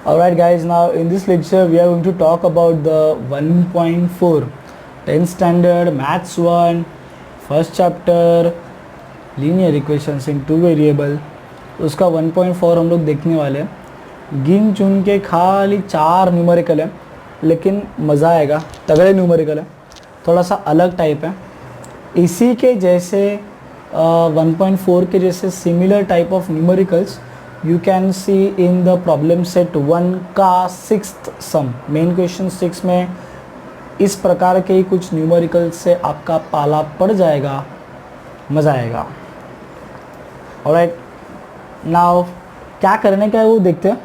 Alright guys, now in this lecture we are going to talk about the 1.4 10th standard maths 1 first chapter linear equations in two variable। उसका 1.4 हम लोग देखने वाले हैं। गिन चुन के खाली 4 न्यूमेरिकल है, लेकिन मज़ा आएगा, तगड़े न्यूमेरिकल है, थोड़ा सा अलग टाइप है। इसी के जैसे 1.4 के जैसे similar type of numericals you can see in the problem set 1 का 6th sum। मेन क्वेश्चन 6 में इस प्रकार के ही कुछ न्यूमेरिकल से आपका पाला पड़ जाएगा, मज़ा आएगा। ऑलराइट, नाउ क्या करने का है वो देखते हैं।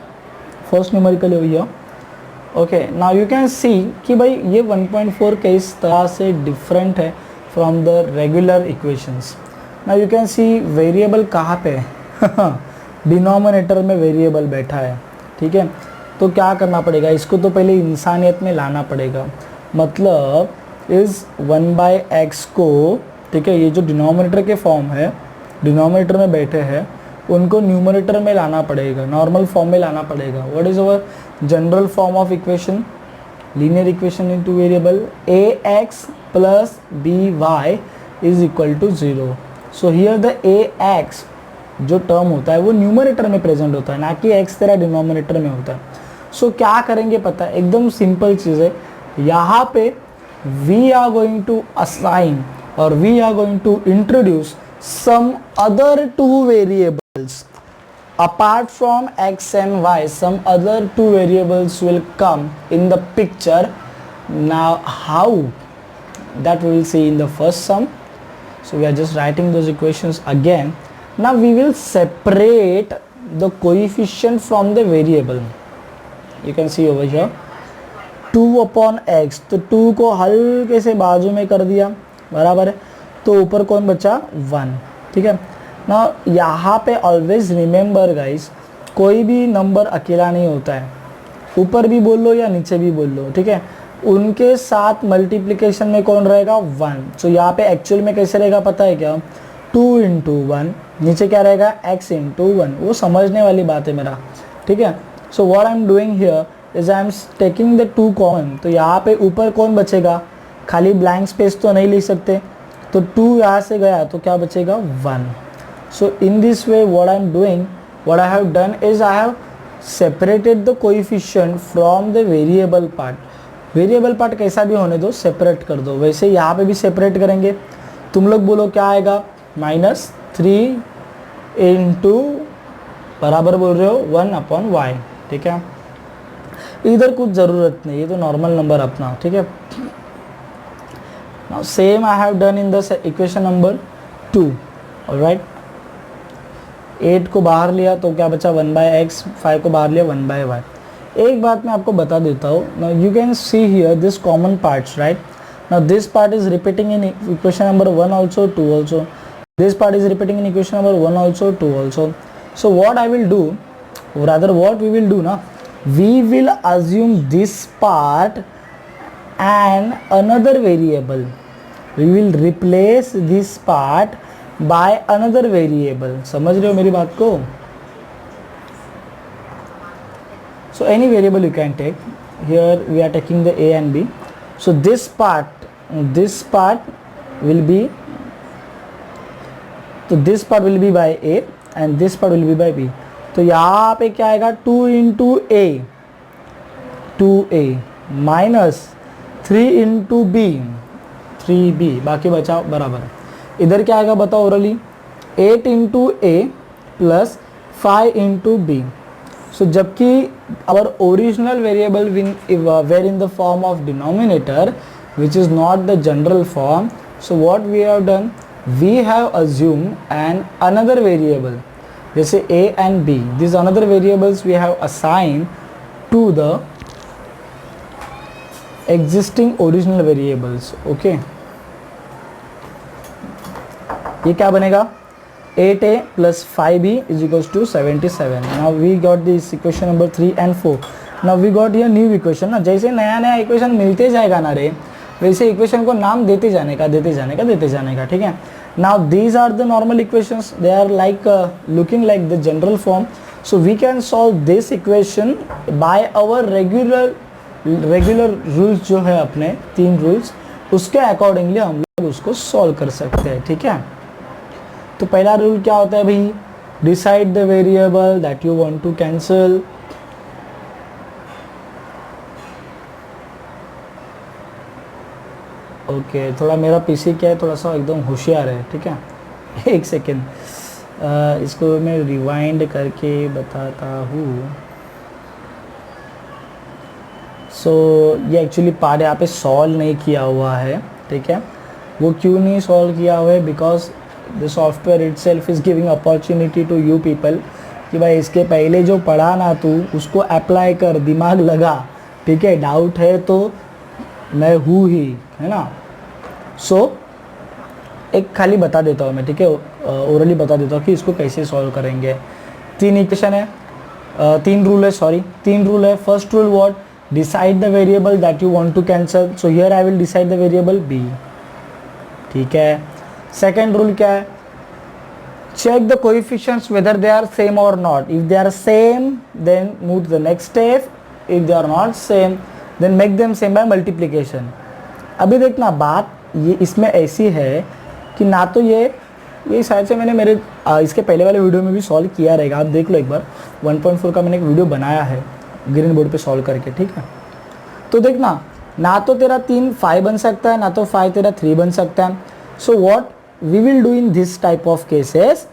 फर्स्ट न्यूमेरिकल है भैया। Okay, now you can see कि भाई ये 1.4 किस तरह से डिफरेंट है from the regular equations. Now you can see variable कहाँ पे है डिनोमिनेटर में वेरिएबल बैठा है, ठीक है। तो क्या करना पड़ेगा, इसको तो पहले इंसानियत में लाना पड़ेगा। मतलब इस 1/x को, ठीक है, ये जो डिनोमिनेटर के फॉर्म है, डिनोमिनेटर में बैठे हैं, उनको न्यूमरेटर में लाना पड़ेगा, नॉर्मल फॉर्म में लाना पड़ेगा। What is our general form of equation, linear equation in two variable ax plus by is equal to 0। So here the ax जो टर्म होता है वो न्यूमरेटर में प्रेजेंट होता है, ना कि x तेरा डिनोमिनेटर में होता है। सो क्या करेंगे पता है, एकदम सिंपल चीज़ है। यहाँ पे we are going to assign और we are going to introduce some other two variables apart from x and y, some other two variables will come in the picture. Now how, that we will see in the first sum. So we are just writing those equations again. Now we will separate the coefficient from the variable. You can see over here 2 upon x, तो 2 को हल्के से बाजू में कर दिया, बराबर है। तो ऊपर कौन बचा 1, ठीक है ना। यहाँ पे ऑलवेज रिमेंबर गाइस, कोई भी नंबर अकेला नहीं होता है, ऊपर भी बोल लो या नीचे भी बोल लो, ठीक है। उनके साथ मल्टीप्लिकेशन में कौन रहेगा 1। सो यहाँ पे एक्चुअल में कैसे रहेगा पता है क्या, 2 × 1, नीचे क्या रहेगा x × 1। वो समझने वाली बात है मेरा, ठीक है। So what I am doing here is I am taking the 2 common. तो यहाँ पे ऊपर कौन बचेगा, खाली ब्लैंक स्पेस तो नहीं लिख सकते, तो 2 यहाँ से गया तो क्या बचेगा 1। So in this way what I am doing, what I have done is I have separated the coefficient from the variable part. Variable part कैसा भी होने दो, सेपरेट कर दो। वैसे यहाँ पे भी सेपरेट करेंगे। तुम लोग बोलो क्या आएगा, -3 × बराबर बोल रहे हो 1/y, ठीक है। इधर कुछ ज़रूरत नहीं, ये तो नॉर्मल नंबर अपना, ठीक है। Now same I have done in the equation number 2। Alright, 8 को बाहर लिया तो क्या बचा 1/x, 5 को बाहर लिया 1/y। एक बात मैं आपको बता देता हूँ। Now you can see here this common parts, right. Now this part is repeating in equation number 1 also, 2 also. This part is repeating in equation number 1 also, 2 also. So what I will do, or rather what we will do now, we will assume this part and another variable. We will replace this part by another variable. समझ रहे हो मेरी बात को? So any variable you can take. Here we are taking the a and b. So this part will be, तो this part will be by A and this part will be by B. तो यहाँ पे क्या आएगा 2 × a, 2a minus 3 × b, 3b, बाकी बचा बराबर। इधर क्या आएगा बताओ orally, 8 × a plus 5 × b। So जबकि our original variable were in the form of denominator which is not the general form. So what we have done, we have assumed another variable जैसे a and b, these another variables we have assigned to the existing original variables। okay, ये क्या बनेगा 8a plus 5b is equals to 77। now we got this equation number 3 and 4। now we got here new equation ना। जैसे नया नया equation मिलते जाएगा ना रे, वैसे इक्वेशन को नाम देते जाने का, ठीक है। Now these are the normal equations, they are like looking like the general form. So we can solve this equation by our regular rules जो है अपने 3 rules, उसके अकॉर्डिंगली हम लोग उसको सॉल्व कर सकते हैं, ठीक है। तो पहला रूल क्या होता है भाई, decide the variable that you want to cancel. Okay थोड़ा मेरा पीसी क्या है, थोड़ा सा एकदम होशियार है, ठीक है। एक सेकेंड, इसको मैं रिवाइंड करके बताता हूँ। सो ये एक्चुअली पार्ट यहाँ पे सॉल्व नहीं किया हुआ है, ठीक है। वो क्यों नहीं सॉल्व किया हुआ है, because the software itself is giving opportunity to you people कि भाई इसके पहले जो पढ़ा ना तू उसको अप्लाई कर, दिमाग लगा, ठीक है। डाउट है तो मैं हूँ ही, है ना। सो एक खाली बता देता हूँ मैं, ठीक है, ओरली बता देता हूँ कि इसको कैसे सॉल्व करेंगे। 3 इक्वेशन है, 3 रूल है, सॉरी 3 रूल है। First rule what, decide the variable that you want to cancel. So here I will decide the variable B, ठीक है। सेकेंड रूल क्या है, check the coefficients whether they are same और not. If they are same then move to the next step, if they are not same then make them same by multiplication. अभी देखना बात ये इसमें ऐसी है कि ना तो ये शायद से मैंने मेरे इसके पहले वाले वीडियो में भी सॉल्व किया रहेगा, आप देख लो एक बार। 1.4 का मैंने एक वीडियो बनाया है ग्रीन बोर्ड पे सॉल्व करके, ठीक है। तो देखना ना तो तेरा 3 5 बन सकता है, ना तो 5 तेरा 3 बन सकता है। So what we will do in this type of cases,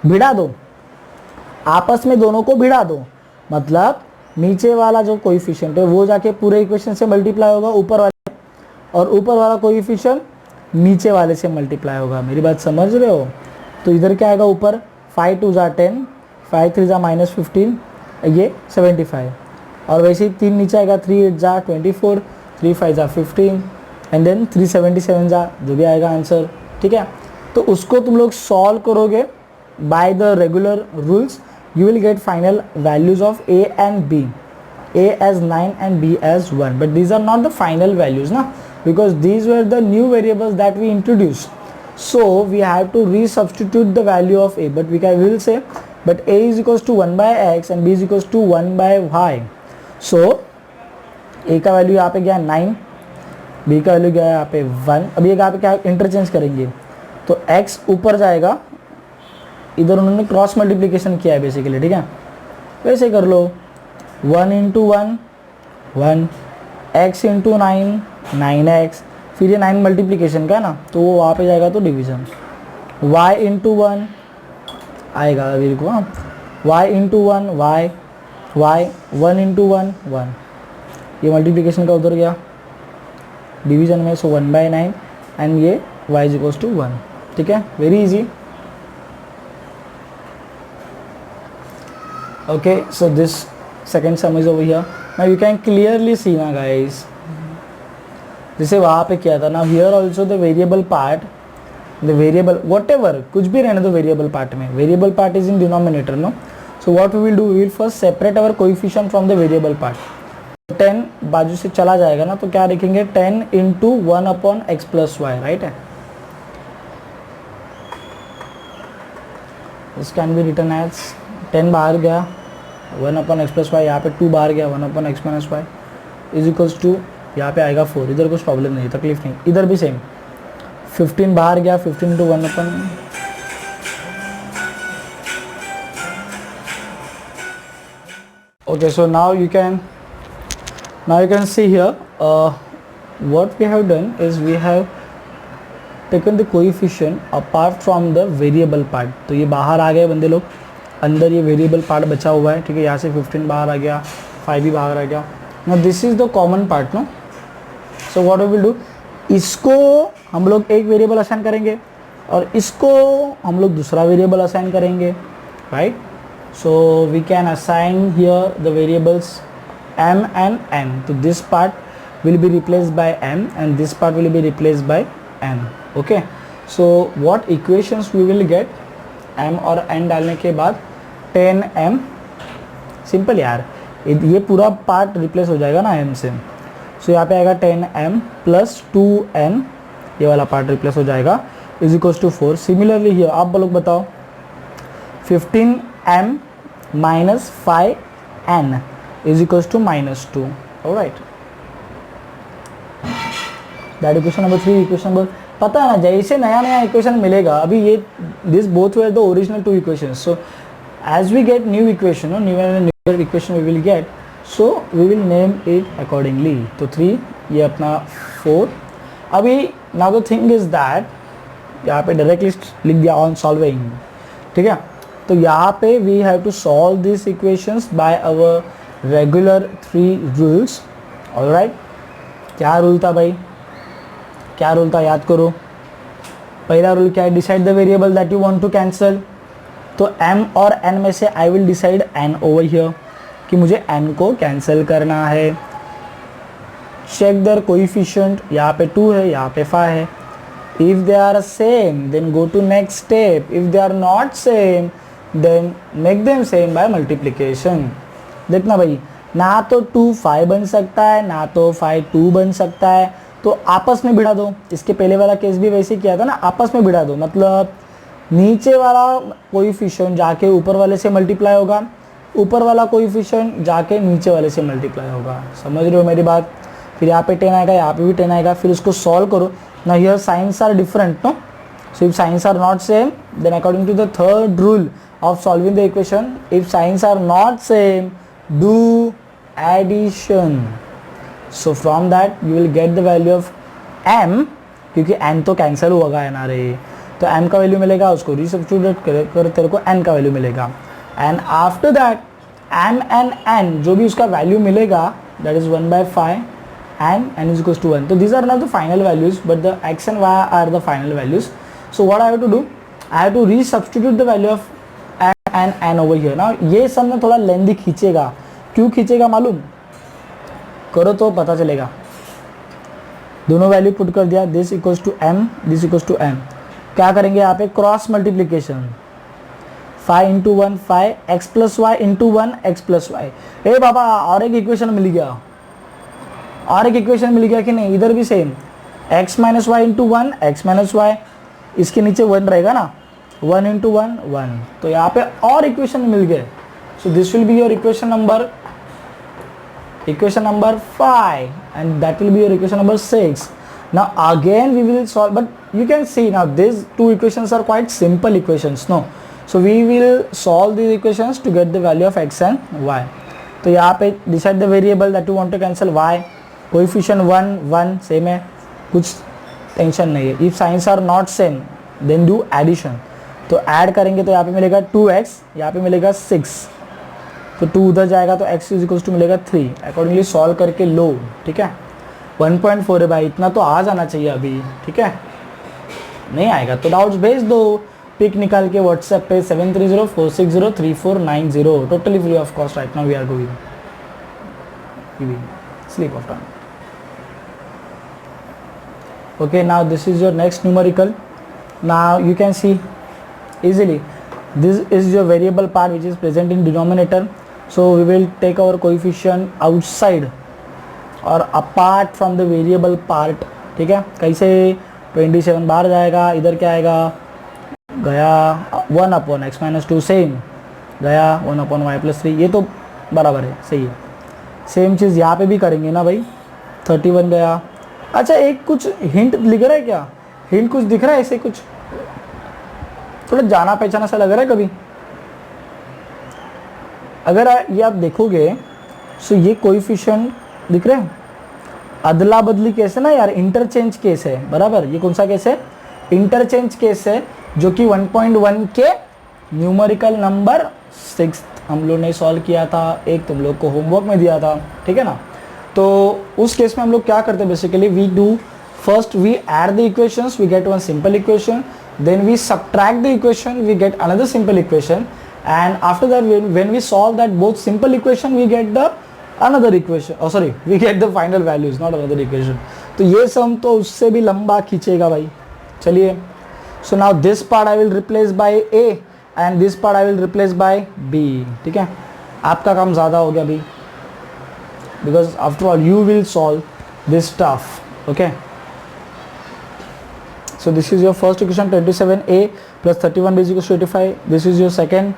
भिड़ा दो, आपस में दोनों को भिड़ा दो। मतलब नीचे वाला जो कोएफिशिएंट है वो जाके पूरे इक्वेशन से मल्टीप्लाई होगा ऊपर वाले, और ऊपर वाला कोएफिशिएंट नीचे वाले से मल्टीप्लाई होगा। मेरी बात समझ रहे हो। तो इधर क्या आएगा ऊपर, 5 2 ज़ा 10, 5 3 ज़ा -15, ये 75। और वैसे ही 3 नीचे आएगा, 3 8 ज़ा 24, 3 5 ज़ा 15 एंड देन 377 ज़ा जो भी आएगा आंसर, ठीक है। तो उसको तुम लोग सॉल्व करोगे by the regular rules, you will get final values of a and b, a as 9 and b as 1, but these are not the final values na, because these were the new variables that we introduced. So we have to resubstitute the value of a, but we will say but a is equals to 1 by x and b is equals to 1 by y. So a का value यहाँ पे गया 9, b का value गया यहाँ पे 1। अब ये यहाँ पे क्या इंटरचेंज करेंगे, तो x ऊपर जाएगा, इधर उन्होंने क्रॉस मल्टीप्लिकेशन किया है बेसिकली, ठीक है। वैसे कर लो, 1 इंटू 1 1, x इंटू 9 9x, फिर ये 9 मल्टीप्लिकेशन का है ना, तो वो वहाँ पे जाएगा तो डिवीज़न। y इंटू 1 आएगा अभी को, हाँ, y इंटू 1 y 1 इंटू 1 1, ये मल्टीप्लिकेशन का उधर गया डिवीज़न में, सो 1/9 एंड ये y इज इक्वल्स टू 1, ठीक है। Very easy. Okay, so this second sum is over here. Now you can clearly see ना guys, जैसे वहाँ पे किया था ना, here also the variable part, the variable whatever कुछ भी रहने दो variable part में, variable part is in denominator, no? So what we will do, we will first separate our coefficient from the variable part. 10 बाजू से चला जाएगा ना, तो क्या लिखेंगे, 10 into 1 upon x plus y, right है। This can be written as 10 बाहर गया, 1 अपॉन एक्स प्लस वाई, यहाँ पे 2 बाहर गया, 1 upon x minus y is equals to, यहाँ पे आएगा 4। इधर कुछ प्रॉब्लम नहीं, तकलीफ नहीं। इधर भी सेम, 15 बाहर गया, 15 into 1 upon, okay. So now you can see here what we have done is we have taken the coefficient apart from the variable part. तो ये बाहर आ गए बंदे लोग, अंदर ये वेरिएबल पार्ट बचा हुआ है, ठीक है। यहाँ से 15 बाहर आ गया, 5 भी बाहर आ गया। Now this is the common part, no. So what we will do, इसको हम लोग एक वेरिएबल असाइन करेंगे और इसको हम लोग दूसरा वेरिएबल असाइन करेंगे, right. So we can assign here the variables m and n. तो this part will be replaced by m and this part will be replaced by n. Okay, so what equations we will get, m और n डालने के बाद 10m, simple यार, ये पूरा part replace हो जाएगा ना m से। सो यहाँ पे आएगा 10m प्लस 2n, ये वाला पार्ट रिप्लेस हो जाएगा, is equals to 4। Similarly here आप लोग बताओ, 15m minus 5n is equals to minus 2. Alright, that equation number 3. Equation number, पता है ना, जैसे नया नया इक्वेशन मिलेगा, अभी ये this both were the original two equations, so as we get new equation, new equation we will get, so we will name it accordingly. तो 3, ये अपना 4. अभी now the thing is that यहाँ पे डायरेक्टली लिख दिया on solving, ठीक है. तो यहाँ पे we have to solve these equations by our regular 3 rules. alright, क्या रूल था भाई, क्या रूल था याद करो. पहला रूल क्या है, decide the variable that you want to cancel. तो m और n में से आई will decide n over here, कि मुझे n को कैंसिल करना है. चेक देयर कोएफिशिएंट, यहाँ पे 2 है, यहाँ पे 5 है. If they are same then go to next step, if they are not same then make them same by multiplication. देखना भाई, ना तो 2 5 बन सकता है, ना तो 5 2 बन सकता है, तो आपस में भिड़ा दो. इसके पहले वाला केस भी वैसे किया था ना, आपस में भिड़ा दो. मतलब नीचे वाला कोएफिशिएंट जाके ऊपर वाले से मल्टीप्लाई होगा, ऊपर वाला कोएफिशिएंट जाके नीचे वाले से मल्टीप्लाई होगा. समझ रहे हो मेरी बात. फिर यहाँ पे 10 आएगा, यहाँ पे भी 10 आएगा. फिर उसको सॉल्व करो. ना here signs are different, no. So if signs are not same then according to the third rule of solving the equation, if signs are not same do addition. So from that you will get the value of m, क्योंकि n तो cancel होगा ना रे, तो m का value मिलेगा, उसको resubstitute कर तेरे को n का वैल्यू मिलेगा. And after that m and n जो भी उसका वैल्यू मिलेगा that is 1/5 and n is equals to 1. तो these are not the final values but the x and y are the final values. So what I have to do, I have to resubstitute the value of m and n over here. Now ये सब में थोड़ा लेंदी खींचेगा. क्यों खींचेगा मालूम करो तो पता चलेगा. दोनों वैल्यू पुट कर दिया, this equals to m, this equals to m. क्या करेंगे यहाँ पे, cross multiplication. 5 into 1 5, x plus Y into 1 x plus Y. ए बाबा, और एक इक्वेशन मिल गया, और एक इक्वेशन मिल गया कि नहीं. इधर भी same, x minus y into 1 x minus y. इसके नीचे 1 रहेगा ना, 1 इंटू 1 1. तो यहाँ पे और इक्वेशन मिल गए. So this will be your equation number 5 and that will be your equation number 6. Now again we will solve, but you can see now these two equations are quite simple equations, no. So we will solve these equations to get the value of x and y. तो यहाँ पे decide the variable that you want to cancel, y, coefficient 1 1 same है, कुछ tension नहीं है. if signs are not same then do addition. तो add करेंगे तो यहाँ पे मिलेगा 2x, यहाँ पे मिलेगा 6, तो 2 उधर जाएगा तो x इज इक्वल्स टू मिलेगा 3. अकॉर्डिंगली सॉल्व करके लो, ठीक है. 1.4 है भाई, इतना तो आ जाना चाहिए अभी, ठीक है. नहीं आएगा तो डाउट्स भेज दो, पिक निकाल के व्हाट्सएप पे 7304603490, totally free of cost. Right now we are going sleep of time. Okay, now this is your next numerical. Now you can see easily this is your variable part which is present in denominator. So we will take our coefficient outside or apart from the variable part, ठीक है. कैसे 27 बाहर जाएगा, इधर क्या आएगा, गया 1 upon x minus 2 same, गया 1 अपॉन y प्लस 3. ये तो बराबर है, सही है. सेम चीज़ यहाँ पे भी करेंगे ना भाई. 31 गया. अच्छा, एक कुछ हिंट लिख रहा है क्या, हिंट कुछ दिख रहा है ऐसे, कुछ थोड़ा जाना पहचाना सा लग रहा है कभी. अगर ये आप देखोगे सो ये कोएफिशिएंट दिख रहे हैं, अदला बदली केस है ना यार, इंटरचेंज केस है. बराबर, ये कौन सा केस है, इंटरचेंज केस है, जो कि 1.1 के न्यूमेरिकल नंबर 6 हम लोग ने सॉल्व किया था, एक तुम लोग को होमवर्क में दिया था, ठीक है ना. तो उस केस में हम लोग क्या करते हैं, basically we do first we add the equations, we get one simple equation, then we subtract the equation, we get another simple equation, and after that when we solve that both simple equation we get the another equation, oh sorry, we get the final values, not another equation. तो ये सम तो उससे भी लंबा खींचेगा भाई. चलिए, so now this part I will replace by A and this part I will replace by B, ठीक है. आपका काम ज़्यादा हो गया अभी, because after all you will solve this stuff, okay. So this is your first equation 27a plus 31b is equals to 85. This is your second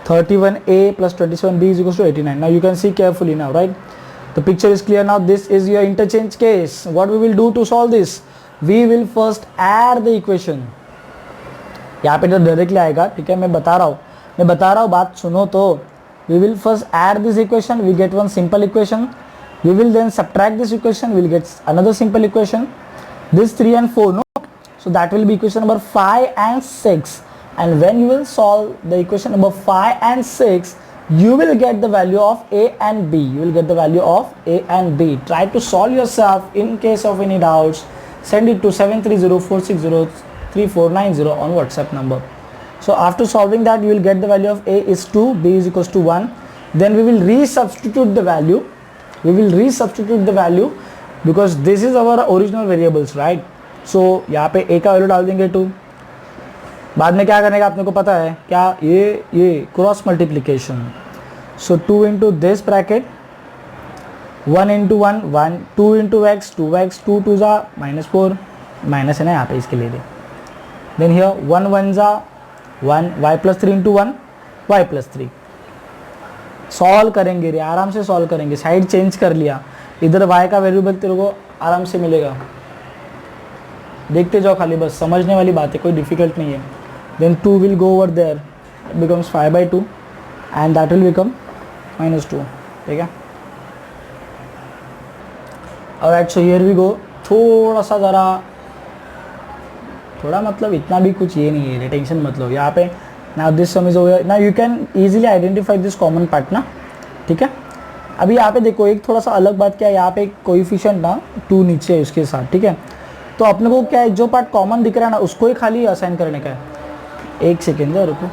31a plus 27b is equals to 89. Now you can see carefully now, right? The picture is clear now. This is your interchange case. What we will do to solve this? We will first add the equation. यहाँ पे तो directly आएगा, ठीक है, मैं बता रहा हूँ, बात सुनो तो. We will first add this equation, we get one simple equation. We will then subtract this equation, we will get another simple equation. This 3 and 4, no? So that will be equation number 5 and 6. And when you will solve the equation number 5 and 6, you will get the value of a and b. You will get the value of a and b. Try to solve yourself. In case of any doubts, send it to 730-460-3490 on WhatsApp number. So after solving that, you will get the value of a is 2, b is equals to 1. Then we will resubstitute the value. Because this is our original variables, right? So यहाँ पे a का value डाल देंगे 2. बाद में क्या करने का आपने को पता है क्या? ये cross multiplication. So 2 into this bracket, 1 into 1 1, 2 into x 2x, 2 2 जा -4, माइनस है ना यहाँ पे इसके लिए. देन हियर 1 1 जा 1, y plus 3 into 1 y plus 3. Solve करेंगे रे, आराम से सॉल्व करेंगे. साइड चेंज कर लिया, इधर y का वेरिएबल तेरे को आराम से मिलेगा. देखते जाओ खाली, बस समझने वाली बात है, कोई डिफिकल्ट नहीं है. Then 2 will go over there, it becomes 5/2 and that will become -2. ठीक है. Alright, so here we go. थोड़ा सा ज़रा, थोड़ा मतलब इतना भी कुछ ये नहीं है, टेंशन मत लो. यहाँ पे now this sum is over. Now you can easily identify this common part ना, ठीक है. अभी यहाँ पे देखो, एक थोड़ा सा अलग बात क्या है, यहाँ पे कोएफिशिएंट ना 2 नीचे है उसके साथ, ठीक है. तो अपने को क्या है, जो पार्ट कॉमन दिख रहा है ना उसको ही खाली असाइन करने का है. एक सेकेंड रुको.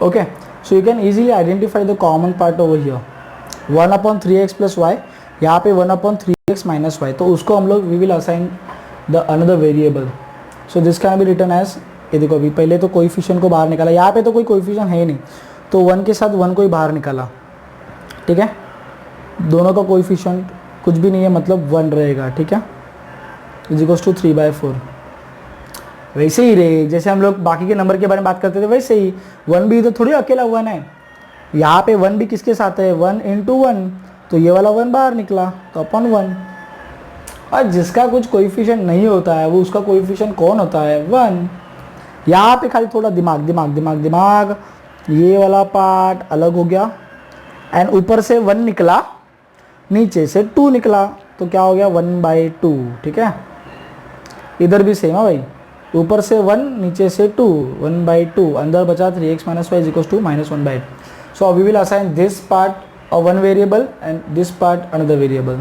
Okay, so you can easily identify the common part over here. 1/3x plus y, यहाँ पे 1/3x माइनस वाई, तो उसको हम लोग we will assign the another variable. So this can be written as, ये देखो अभी पहले तो कोएफिशिएंट को बाहर निकाला, यहाँ पे तो कोई कोएफिशिएंट है नहीं, तो 1 के साथ 1 को ही बाहर निकाला, ठीक है. दोनों का कोएफिशिएंट कुछ भी नहीं है, मतलब 1 रहेगा, ठीक है. Is equals to 3/4. वैसे ही रे, जैसे हम लोग बाकी के नंबर के बारे में बात करते थे वैसे ही 1 भी तो थोड़ी अकेला 1 है. यहाँ पे 1 भी किसके साथ है, 1 इंटू 1, तो ये वाला 1 बाहर निकला तो अपन 1. और जिसका कुछ कोएफिशिएंट नहीं होता है वो उसका कोएफिशिएंट कौन होता है, 1. यहाँ पे खाली थोड़ा दिमाग, ये वाला पार्ट अलग हो गया. एंड ऊपर से 1 निकला, नीचे से 2 निकला, तो क्या हो गया 1/2, ठीक है. इधर भी सेम है भाई, ऊपर से 1 नीचे से 2, 1/2, अंदर बचा 3x minus y is equals to -1/2. So we will assign this part और 1 variable and this part another variable.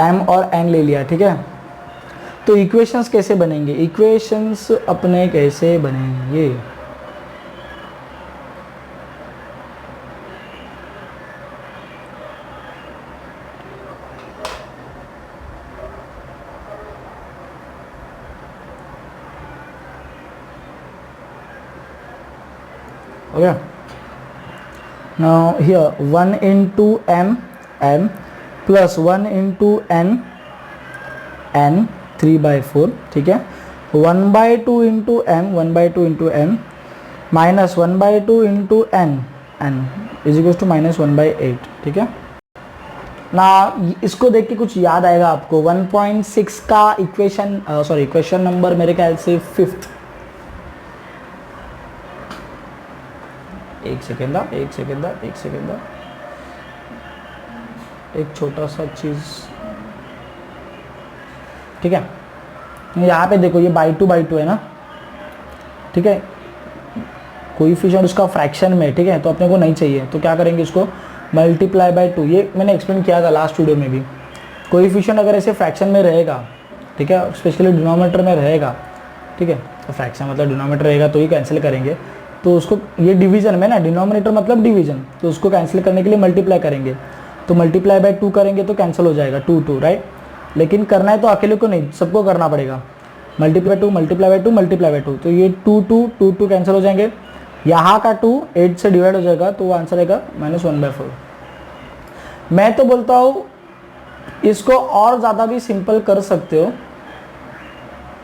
m और n ले लिया, ठीक है. तो इक्वेशंस कैसे बनेंगे, इक्वेशंस अपने कैसे बनेंगे, okay. Now here 1 into m plus 1 into n 3/4, ठीक है. 1/2 into m minus 1/2 into n is equals to -1/8, ठीक है. ना इसको देख के कुछ याद आएगा आपको, 1.6 का इक्वेशन, सॉरी क्वेश्चन नंबर मेरे ख्याल से 5th. एक सेकेंड, एक छोटा सा चीज़, ठीक है. यहाँ पे देखो ये बाई टू है ना, ठीक है. कोएफिशिएंट उसका फ्रैक्शन में, ठीक है, तो अपने को नहीं चाहिए, तो क्या करेंगे, इसको मल्टीप्लाई बाय 2. ये मैंने एक्सप्लेन किया था लास्ट वीडियो में भी. कोएफिशिएंट अगर ऐसे फ्रैक्शन में रहेगा, ठीक है, स्पेशली डिनोमिनेटर में रहेगा, ठीक है, तो फ्रैक्शन मतलब डिनोमिनेटर रहेगा तो ही कैंसिल करेंगे. तो उसको, ये डिवीजन में ना, डिनोमिनेटर मतलब डिवीजन, तो उसको कैंसिल करने के लिए मल्टीप्लाई करेंगे. तो मल्टीप्लाई बाय 2 करेंगे तो कैंसिल हो जाएगा 2 राइट. लेकिन करना है तो अकेले को नहीं, सबको करना पड़ेगा. मल्टीप्लाई बाय टू, तो ये 2 कैंसिल हो जाएंगे. यहाँ का 2 8 से डिवाइड हो जाएगा, तो वो आंसर आएगा -1/4. मैं तो बोलता हूँ इसको और ज़्यादा भी सिंपल कर सकते हो.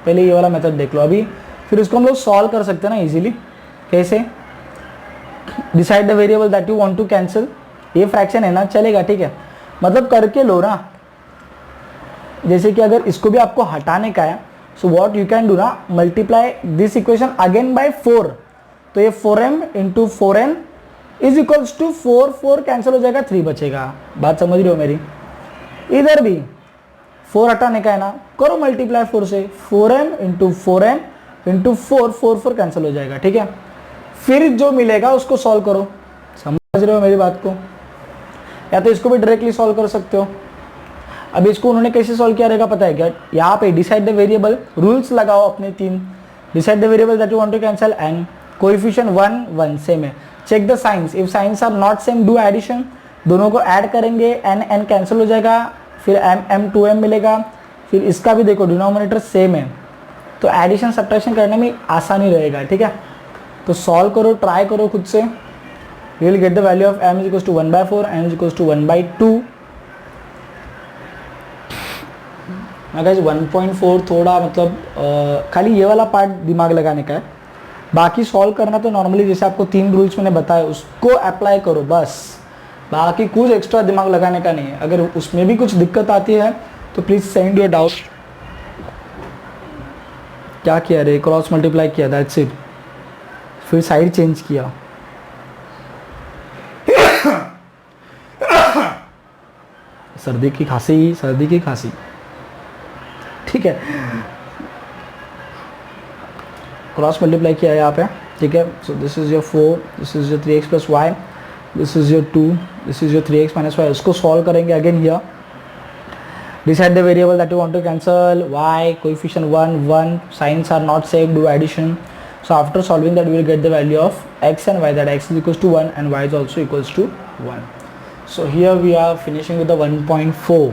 पहले ये वाला मेथड देख लो अभी, फिर इसको हम लोग सॉल्व कर सकते हैं ना इजीली. कैसे, decide the variable that you want to cancel, ये फ्रैक्शन है ना, चलेगा, ठीक है, मतलब करके लो ना। जैसे कि अगर इसको भी आपको हटाने का है, so what you can do ना, multiply this equation again by 4, तो ये 4m into 4n is equals to 4, 4 cancel हो जाएगा, 3 बचेगा। बात समझ रहे हो मेरी? इधर भी 4 हटाने का है ना, करो मल्टीप्लाई 4 से, 4m into 4n into 4, 4 4 cancel हो जाएगा, ठीक है। फिर जो मिलेगा उसको सॉल्व करो, समझ रहे हो मेरी बात को? या तो इसको भी डायरेक्टली सॉल्व कर सकते हो। अब इसको उन्होंने कैसे सॉल्व किया रहेगा पता है क्या? यहाँ पे डिसाइड द वेरिएबल, रूल्स लगाओ अपने 3, decide the variable that you want to cancel and coefficient 1 1 सेम है, check the signs, if signs are not same do addition, दोनों को ऐड करेंगे, एन एन कैंसिल हो जाएगा, फिर एम एम 2m मिलेगा, फिर इसका भी देखो डिनोमिनेटर सेम है, तो एडिशन सब्ट्रैक्शन करने में आसानी रहेगा, ठीक है। तो सॉल्व करो, ट्राई करो खुद से, you will get the value of m is equals to 1/4, n is equals to 1/2। Guys 1.4 थोड़ा मतलब खाली ये वाला पार्ट दिमाग लगाने का है, बाकी सॉल्व करना तो नॉर्मली जैसे आपको 3 रूल्स मैंने बताया उसको अप्लाई करो बस, बाकी कुछ एक्स्ट्रा दिमाग लगाने का नहीं है। अगर उसमें भी कुछ दिक्कत आती है तो प्लीज़ सेंड योर डाउट। क्या किया रे, क्रॉस मल्टीप्लाई किया, दैट्स इट, फिर साइड चेंज किया। सर्दी की खांसी, ठीक है। क्रॉस मल्टीप्लाई किया है यहाँ पे, ठीक है। So this is your 4, this is your 3x plus y, this is your 2, this is your 3x minus y. उसको सॉल्व करेंगे again here, decide the variable that you want to cancel, y coefficient 1 1, signs are not same, do addition. So after solving that we will get the value of x and y, that x is equals to 1 and y is also equals to 1. So here we are finishing with the 1.4.